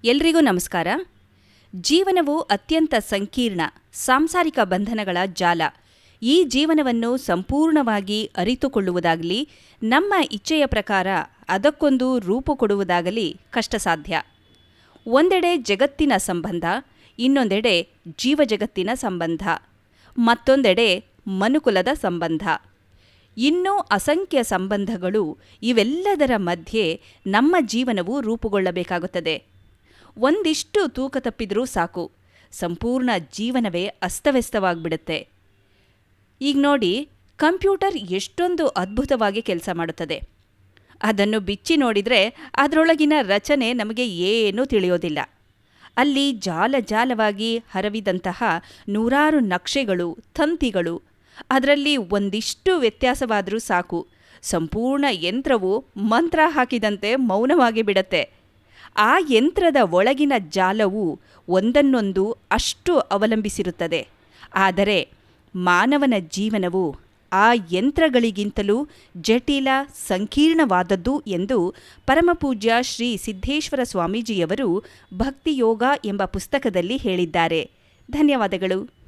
ಎಲ್ರಿಗೂ ನಮಸ್ಕಾರ. ಜೀವನವು ಅತ್ಯಂತ ಸಂಕೀರ್ಣ ಸಾಂಸಾರಿಕ ಬಂಧನಗಳ ಜಾಲ. ಈ ಜೀವನವನ್ನು ಸಂಪೂರ್ಣವಾಗಿ ಅರಿತುಕೊಳ್ಳುವುದಾಗಲಿ, ನಮ್ಮ ಇಚ್ಛೆಯ ಪ್ರಕಾರ ಅದಕ್ಕೊಂದು ರೂಪ ಕೊಡುವುದಾಗಲಿ ಕಷ್ಟಸಾಧ್ಯ. ಒಂದೆಡೆ ಜಗತ್ತಿನ ಸಂಬಂಧ, ಇನ್ನೊಂದೆಡೆ ಜೀವಜಗತ್ತಿನ ಸಂಬಂಧ, ಮತ್ತೊಂದೆಡೆ ಮನುಕುಲದ ಸಂಬಂಧ. ಇನ್ನೂ ಅಸಂಖ್ಯ ಸಂಬಂಧಗಳು. ಇವೆಲ್ಲದರ ಮಧ್ಯೆ ನಮ್ಮ ಜೀವನವು ರೂಪುಗೊಳ್ಳಬೇಕಾಗುತ್ತದೆ. ಒಂದಿಷ್ಟು ತೂಕ ತಪ್ಪಿದರೂ ಸಾಕು, ಸಂಪೂರ್ಣ ಜೀವನವೇ ಅಸ್ತವ್ಯಸ್ತವಾಗಿಬಿಡುತ್ತೆ. ಈಗ ನೋಡಿ, ಕಂಪ್ಯೂಟರ್ ಎಷ್ಟೊಂದು ಅದ್ಭುತವಾಗಿ ಕೆಲಸ ಮಾಡುತ್ತದೆ. ಅದನ್ನು ಬಿಚ್ಚಿ ನೋಡಿದರೆ ಅದರೊಳಗಿನ ರಚನೆ ನಮಗೆ ಏನೂ ತಿಳಿಯೋದಿಲ್ಲ. ಅಲ್ಲಿ ಜಾಲ ಜಾಲವಾಗಿ ಹರವಿದಂತಹ ನೂರಾರು ನಕ್ಷೆಗಳು, ತಂತಿಗಳು. ಅದರಲ್ಲಿ ಒಂದಿಷ್ಟು ವ್ಯತ್ಯಾಸವಾದರೂ ಸಾಕು, ಸಂಪೂರ್ಣ ಯಂತ್ರವು ಮಂತ್ರ ಹಾಕಿದಂತೆ ಮೌನವಾಗಿ ಬಿಡತ್ತೆ. ಆ ಯಂತ್ರದ ಒಳಗಿನ ಜಾಲವು ಒಂದನ್ನೊಂದು ಅಷ್ಟು ಅವಲಂಬಿಸಿರುತ್ತದೆ. ಆದರೆ ಮಾನವನ ಜೀವನವು ಆ ಯಂತ್ರಗಳಿಗಿಂತಲೂ ಜಟಿಲ, ಸಂಕೀರ್ಣವಾದದ್ದು ಎಂದು ಪರಮಪೂಜ್ಯ ಶ್ರೀ ಸಿದ್ದೇಶ್ವರ ಸ್ವಾಮೀಜಿಯವರು ಭಕ್ತಿಯೋಗ ಎಂಬ ಪುಸ್ತಕದಲ್ಲಿ ಹೇಳಿದ್ದಾರೆ. ಧನ್ಯವಾದಗಳು.